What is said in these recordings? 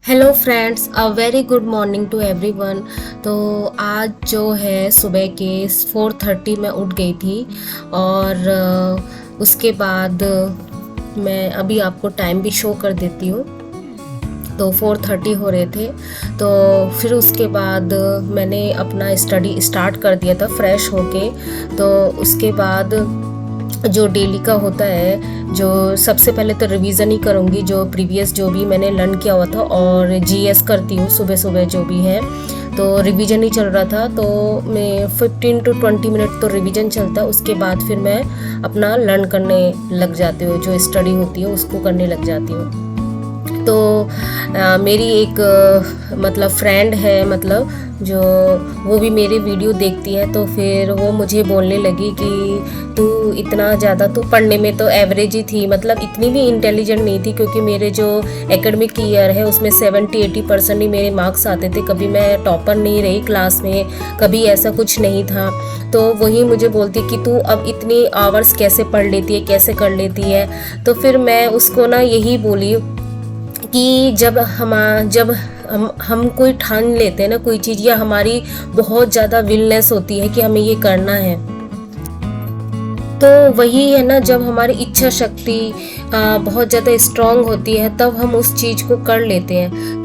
Hello friends, a very good morning to everyone. तो आज जो है सुबह के 4:30 मैं उठ गई थी और उसके बाद मैं अभी आपको टाइम भी शो कर देती हूँ। तो 4:30 हो रहे थे, तो फिर उसके बाद मैंने अपना स्टडी स्टार्ट कर दिया था फ्रेश होके। तो उसके बाद जो डेली का होता है, जो सबसे पहले तो रिवीजन ही करूँगी जो प्रीवियस जो भी मैंने लर्न किया हुआ था, और जीएस करती हूँ सुबह सुबह जो भी है। तो रिवीजन ही चल रहा था, तो मैं 15 to 20 मिनट तो रिवीजन चलता है। उसके बाद फिर मैं अपना लर्न करने लग जाती हूँ, जो स्टडी होती है उसको करने लग जाती हूँ। तो मेरी एक मतलब फ्रेंड है, मतलब जो वो भी मेरे वीडियो देखती है, तो फिर वो मुझे बोलने लगी कि तू इतना ज़्यादा तो पढ़ने में तो एवरेज ही थी, मतलब इतनी भी इंटेलिजेंट नहीं थी, क्योंकि मेरे जो एकेडमिक ईयर है उसमें 70-80% ही मेरे मार्क्स आते थे। कभी मैं टॉपर नहीं रही क्लास में, कभी ऐसा कुछ नहीं था। तो वही मुझे बोलती कि तू अब इतनी आवर्स कैसे पढ़ लेती है, कैसे कर लेती है। तो फिर मैं उसको ना यही बोली कि जब हम कोई ठान लेते हैं ना कोई चीज़, या हमारी बहुत ज़्यादा विलनेस होती है कि हमें ये करना है, तो वही है ना, जब हमारी इच्छा शक्ति बहुत ज़्यादा स्ट्रांग होती है तब हम उस चीज़ को कर लेते हैं।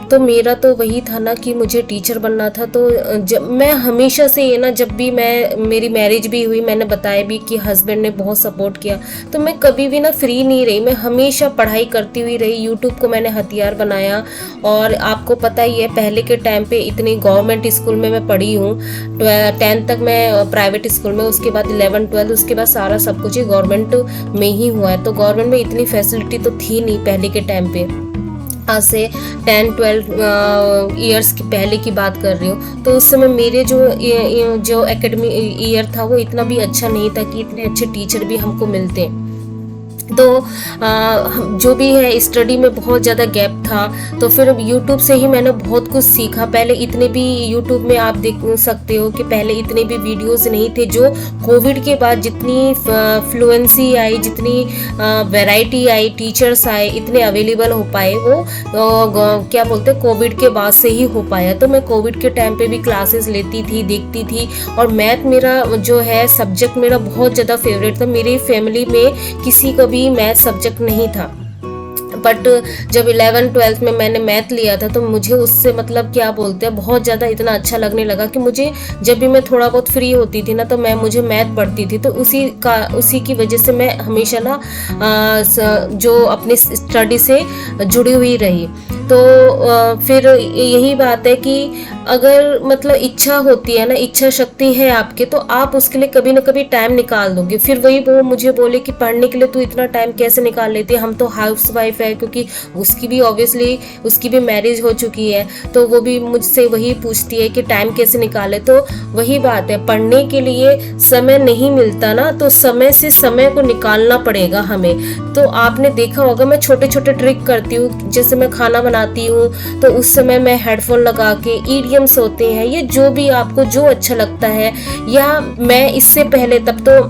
तो मेरा तो वही था ना कि मुझे टीचर बनना था। तो जब मैं हमेशा से ये ना, जब भी मेरी मैरिज भी हुई, मैंने बताया भी कि हस्बैंड ने बहुत सपोर्ट किया, तो मैं कभी भी ना फ्री नहीं रही, मैं हमेशा पढ़ाई करती हुई रही। यूट्यूब को मैंने हथियार बनाया। और आपको पता ही है पहले के टाइम पे इतनी गवर्नमेंट स्कूल में मैं पढ़ी हूँ, 10th तक मैं प्राइवेट स्कूल में, उसके बाद 11 12 उसके बाद सारा सब कुछ ही गवर्नमेंट में ही हुआ है। तो गवर्नमेंट में इतनी फैसिलिटी तो थी नहीं पहले के टाइम पे, आज से 10-12 ईयर्स की पहले की बात कर रही हूँ। तो उस समय मेरे जो एकेडमी ईयर था वो इतना भी अच्छा नहीं था कि इतने अच्छे टीचर भी हमको मिलते। तो जो भी है स्टडी में बहुत ज़्यादा गैप था। तो फिर यूट्यूब से ही मैंने बहुत कुछ सीखा। पहले इतने भी यूट्यूब में आप देख सकते हो कि पहले इतने भी वीडियोस नहीं थे। जो कोविड के बाद जितनी फ्लुएंसी आई, जितनी वैरायटी आई, टीचर्स आए, इतने अवेलेबल हो पाए, वो क्या बोलते हैं कोविड के बाद से ही हो पाया। तो मैं कोविड के टाइम पे भी क्लासेस लेती थी, देखती थी। और मैथ मेरा जो है सब्जेक्ट मेरा बहुत ज़्यादा फेवरेट था। मेरी फैमिली में किसी को भी मैथ सब्जेक्ट नहीं था, बट जब 11-12 में मैंने मैथ लिया था तो मुझे उससे मतलब क्या बोलते हैं बहुत ज़्यादा इतना अच्छा लगने लगा कि मुझे जब भी मैं थोड़ा बहुत फ्री होती थी ना, तो मुझे मैथ पढ़ती थी। तो उसी की वजह से मैं हमेशा ना जो अपनी स्टडी से जुड़ी हुई रही। तो फिर यही बात है कि अगर मतलब इच्छा होती है ना, इच्छा शक्ति है आपके, तो आप उसके लिए कभी ना कभी टाइम निकाल दोगे। फिर वही वो मुझे बोले कि पढ़ने के लिए तू इतना टाइम कैसे निकाल लेती है, हम तो हाउस वाइफ है, क्योंकि उसकी भी ऑब्वियसली उसकी भी मैरिज हो चुकी है। तो वो भी मुझसे वही पूछती है कि टाइम कैसे निकाले। तो वही बात है, पढ़ने के लिए समय नहीं मिलता ना, तो समय से समय को निकालना पड़ेगा हमें। तो आपने देखा होगा मैं छोटे छोटे ट्रिक करती हूँ, जैसे मैं खाना बनाती हूँ तो उस समय मैं हेडफोन लगा के, ईडियम्स होते हैं, ये जो भी आपको जो अच्छा लगता है। या मैं इससे पहले तब तो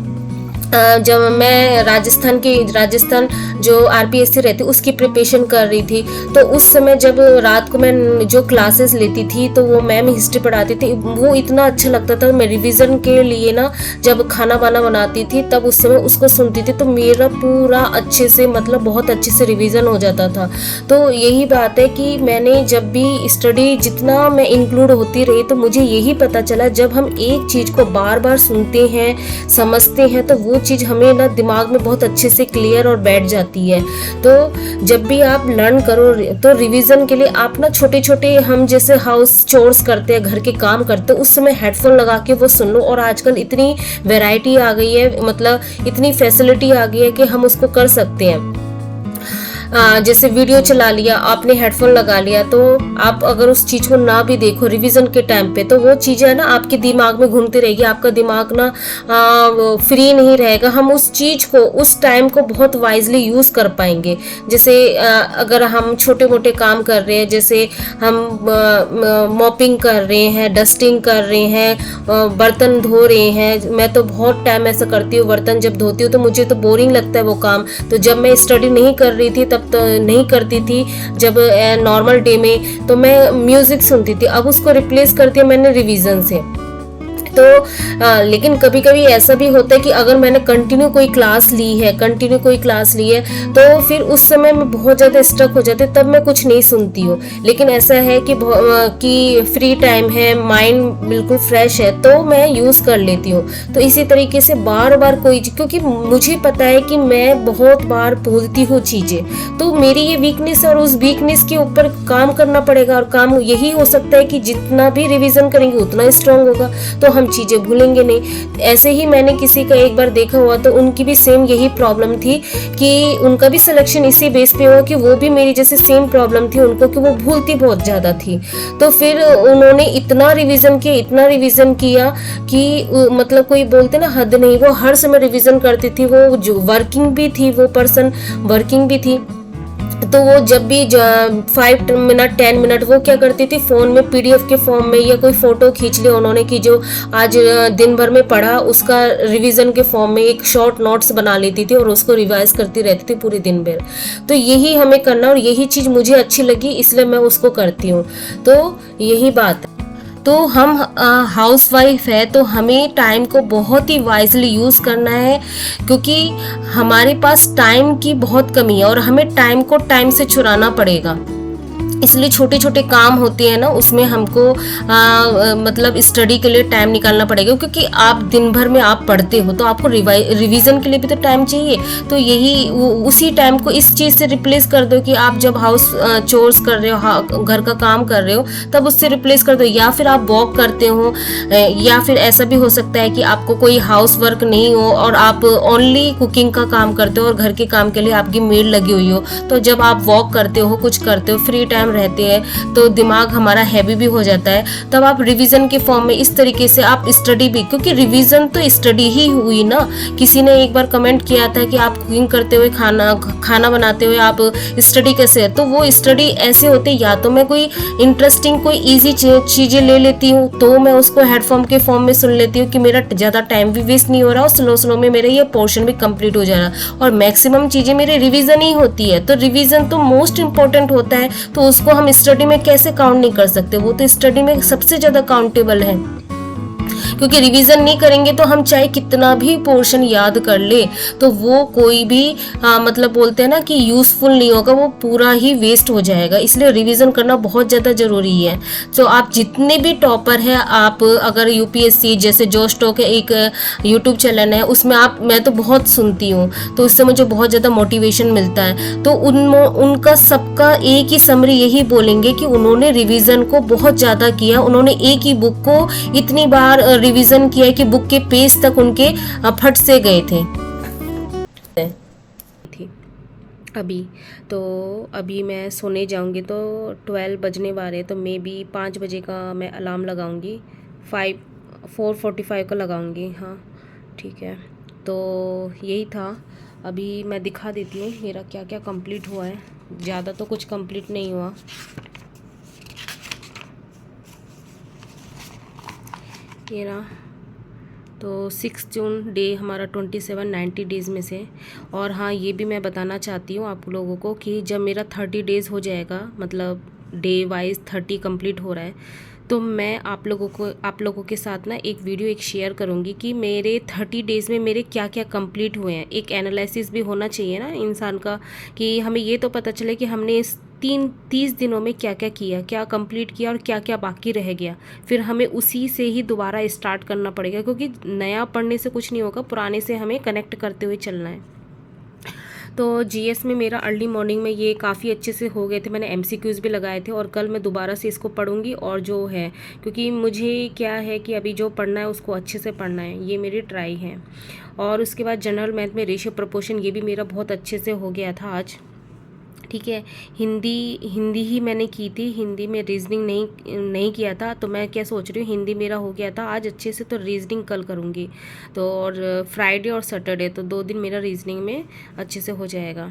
जब मैं राजस्थान जो आरपीएससी रहती उसकी प्रिपरेशन कर रही थी, तो उस समय जब रात को मैं जो क्लासेस लेती थी तो वो मैम हिस्ट्री पढ़ाती थी, वो इतना अच्छा लगता था। मैं रिवीजन के लिए ना जब खाना वाना बनाती थी तब उस समय उसको सुनती थी, तो मेरा पूरा अच्छे से मतलब बहुत अच्छे से रिवीजन हो जाता था। तो यही बात है कि मैंने जब भी स्टडी जितना मैं इंक्लूड होती रही, तो मुझे यही पता चला जब हम एक चीज़ को बार बार सुनते हैं, समझते हैं, तो वो चीज़ हमें ना दिमाग में बहुत अच्छे से क्लियर और बैठ जाती है। तो जब भी आप लर्न करो तो रिवीजन के लिए आप ना छोटे छोटे, हम जैसे हाउस चोर्स करते हैं, घर के काम करते हैं, उस समय हेडफोन लगा के वो सुन लो। और आजकल इतनी वैरायटी आ गई है, मतलब इतनी फैसिलिटी आ गई है कि हम उसको कर सकते हैं। जैसे वीडियो चला लिया, आपने हेडफोन लगा लिया, तो आप अगर उस चीज़ को ना भी देखो रिवीजन के टाइम पे, तो वो चीज़ें है ना आपके दिमाग में घूमती रहेगी, आपका दिमाग ना फ्री नहीं रहेगा। हम उस चीज़ को, उस टाइम को बहुत वाइजली यूज़ कर पाएंगे। जैसे अगर हम छोटे मोटे काम कर रहे हैं, जैसे हम मॉपिंग कर रहे हैं, डस्टिंग कर रहे हैं, बर्तन धो रहे हैं। मैं तो बहुत टाइम ऐसा करती हूँ, बर्तन जब धोती हूँ तो मुझे तो बोरिंग लगता है वो काम। तो जब मैं स्टडी नहीं कर रही थी तब तो नहीं करती थी जब नॉर्मल डे में, तो मैं म्यूज़िक सुनती थी। अब उसको रिप्लेस कर दिया मैंने रिवीजन से। तो लेकिन कभी कभी ऐसा भी होता है कि अगर मैंने कंटिन्यू कोई क्लास ली है तो फिर उस समय मैं बहुत ज़्यादा स्ट्रक हो जाती, तब मैं कुछ नहीं सुनती हूँ। लेकिन ऐसा है कि फ्री टाइम है, माइंड बिल्कुल फ्रेश है, तो मैं यूज़ कर लेती हूँ। तो इसी तरीके से बार बार क्योंकि मुझे पता है कि मैं बहुत बार भूलती हूँ चीज़ें, तो मेरी ये वीकनेस और उस वीकनेस के ऊपर काम करना पड़ेगा। और काम यही हो सकता है कि जितना भी रिवीजन करेंगे उतना स्ट्रांग होगा, तो हम चीज़ें भूलेंगे नहीं। ऐसे ही मैंने किसी का एक बार देखा हुआ, तो उनकी भी सेम यही प्रॉब्लम थी कि उनका भी सिलेक्शन इसी बेस पे हुआ कि वो भी मेरी जैसे सेम प्रॉब्लम थी उनको, कि वो भूलती बहुत ज़्यादा थी। तो फिर उन्होंने इतना रिवीजन किया कि मतलब कोई बोलते ना हद नहीं, वो हर समय रिवीजन करती थी। वो जो वर्किंग भी थी, वो पर्सन वर्किंग भी थी, तो वो जब भी 5 मिनट 10 मिनट वो क्या करती थी, फ़ोन में PDF के फॉर्म में या कोई फ़ोटो खींच लिया उन्होंने कि जो आज दिन भर में पढ़ा उसका रिवीजन के फॉर्म में एक शॉर्ट नोट्स बना लेती थी और उसको रिवाइज करती रहती थी पूरे दिन भर। तो यही हमें करना, और यही चीज़ मुझे अच्छी लगी इसलिए मैं उसको करती हूँ। तो यही बात है। तो हम हाउस वाइफ है, तो हमें टाइम को बहुत ही वाइजली यूज़ करना है, क्योंकि हमारे पास टाइम की बहुत कमी है और हमें टाइम को टाइम से चुराना पड़ेगा। इसलिए छोटे छोटे काम होते हैं ना, उसमें हमको मतलब स्टडी के लिए टाइम निकालना पड़ेगा, क्योंकि आप दिन भर में आप पढ़ते हो तो आपको रिवीजन के लिए भी तो टाइम चाहिए। तो यही उसी टाइम को इस चीज़ से रिप्लेस कर दो कि आप जब हाउस चोर्स कर रहे हो, घर का काम कर रहे हो, तब उससे रिप्लेस कर दो। या फिर आप वॉक करते हो, या फिर ऐसा भी हो सकता है कि आपको कोई हाउस वर्क नहीं हो और आप ओनली कुकिंग का काम करते हो और घर के काम के लिए आपकी मेड लगी हुई हो, तो जब आप वॉक करते हो, कुछ करते हो, फ्री टाइम रहते हैं, तो दिमाग हमारा हैवी भी हो जाता है, तब आप रिवीजन के फॉर्म में इस तरीके से आप स्टडी भी, क्योंकि रिवीजन तो स्टडी ही हुई ना। किसी ने एक बार कमेंट किया था कि आप कुकिंग करते हुए, खाना बनाते हुए आप स्टडी कैसे है, तो वो स्टडी ऐसे होते, या तो मैं कोई इंटरेस्टिंग कोई ईजी चीज़ें ले लेती हूँ तो मैं उसको हेडफोन के फॉर्म में सुन लेती हूँ कि मेरा ज़्यादा टाइम भी वेस्ट नहीं हो रहा और स्लो स्लो में मेरा ये पोर्शन भी कंप्लीट हो जा रहा है। और मैक्सिमम चीज़ें मेरे रिवीजन ही होती है, तो रिवीजन तो मोस्ट इंपॉर्टेंट होता है, तो उसको हम स्टडी में कैसे काउंट नहीं कर सकते, वो तो स्टडी में सबसे ज़्यादा काउंटेबल है। क्योंकि रिवीजन नहीं करेंगे तो हम चाहे कितना भी पोर्शन याद कर ले, तो वो कोई भी मतलब बोलते हैं ना कि यूज़फुल नहीं होगा, वो पूरा ही वेस्ट हो जाएगा। इसलिए रिवीजन करना बहुत ज़्यादा ज़रूरी है। तो आप जितने भी टॉपर हैं, आप अगर UPSC जैसे जो स्टॉक है, एक यूट्यूब चैनल है, उसमें मैं तो बहुत सुनती हूँ, तो उससे मुझे बहुत ज़्यादा मोटिवेशन मिलता है। तो उनका सबका एक ही समरी यही बोलेंगे कि उन्होंने रिवीजन को बहुत ज़्यादा किया, उन्होंने एक ही बुक को इतनी बार रिवीजन किया कि बुक के पेज तक उनके फट से गए थे। अभी मैं सोने जाऊंगी, तो 12 बजने वाले, तो मे बी 5 बजे का मैं अलार्म लगाऊंगी, 4:45 का लगाऊंगी। हाँ ठीक है, तो यही था। अभी मैं दिखा देती हूँ मेरा क्या क्या कंप्लीट हुआ है। ज़्यादा तो कुछ कंप्लीट नहीं हुआ। ये ना, तो 6 जून डे हमारा 27 90 डेज़ में से। और हाँ, ये भी मैं बताना चाहती हूँ आप लोगों को कि जब मेरा 30 डेज़ हो जाएगा, मतलब डे वाइज 30 कंप्लीट हो रहा है, तो मैं आप लोगों के साथ ना एक वीडियो एक शेयर करूँगी कि मेरे 30 डेज़ में मेरे क्या क्या कंप्लीट हुए हैं। एक एनालिसिस भी होना चाहिए ना इंसान का, कि हमें ये तो पता चले कि हमने इस 30 दिनों में क्या क्या किया, क्या कंप्लीट किया और क्या क्या बाकी रह गया। फिर हमें उसी से ही दोबारा स्टार्ट करना पड़ेगा, क्योंकि नया पढ़ने से कुछ नहीं होगा, पुराने से हमें कनेक्ट करते हुए चलना है। तो GS में मेरा अर्ली मॉर्निंग में ये काफ़ी अच्छे से हो गए थे, मैंने MCQs भी लगाए थे, और कल मैं दोबारा से इसको पढ़ूंगी। और जो है, क्योंकि मुझे क्या है कि अभी जो पढ़ना है उसको अच्छे से पढ़ना है, ये मेरी ट्राई है। और उसके बाद जनरल मैथ में रेशियो प्रोपोर्शन, ये भी मेरा बहुत अच्छे से हो गया था आज। ठीक है, हिंदी ही मैंने की थी, हिंदी में रीजनिंग नहीं किया था, तो मैं क्या सोच रही हूँ, हिंदी मेरा हो गया था आज अच्छे से, तो रीजनिंग कल करूँगी। तो और फ्राइडे और सैटरडे, तो 2 दिन मेरा रीजनिंग में अच्छे से हो जाएगा।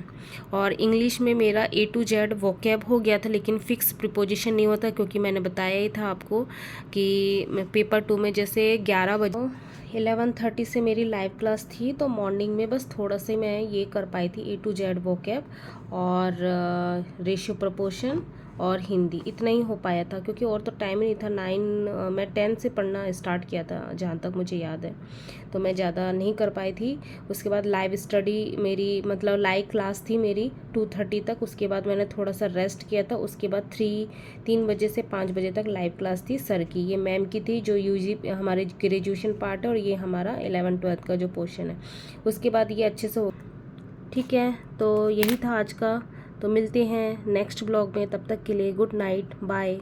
और इंग्लिश में मेरा A to Z वोकैब हो गया था, लेकिन फिक्स प्रीपोजिशन नहीं होता, क्योंकि मैंने बताया ही था आपको कि पेपर 2 में जैसे 11 बजे 11:30 से मेरी लाइव क्लास थी, तो मॉर्निंग में बस थोड़ा से मैं ये कर पाई थी, A to Z वोकैब और रेशियो प्रपोर्शन और हिंदी, इतना ही हो पाया था क्योंकि और तो टाइम ही नहीं था। मैं 10 से पढ़ना स्टार्ट किया था जहाँ तक मुझे याद है, तो मैं ज़्यादा नहीं कर पाई थी। उसके बाद लाइव स्टडी मेरी मतलब लाइव क्लास थी मेरी 2:30 तक। उसके बाद मैंने थोड़ा सा रेस्ट किया था। उसके बाद 3 बजे से 5 बजे तक लाइव क्लास थी सर की, ये मैम की थी जो यूजी हमारे ग्रेजुएशन पार्ट है, और ये हमारा 11th-12th का जो पोर्शन है। उसके बाद ये अच्छे से हो, ठीक है। तो यही था आज का, तो मिलते हैं नेक्स्ट ब्लॉग में, तब तक के लिए गुड नाइट, बाय।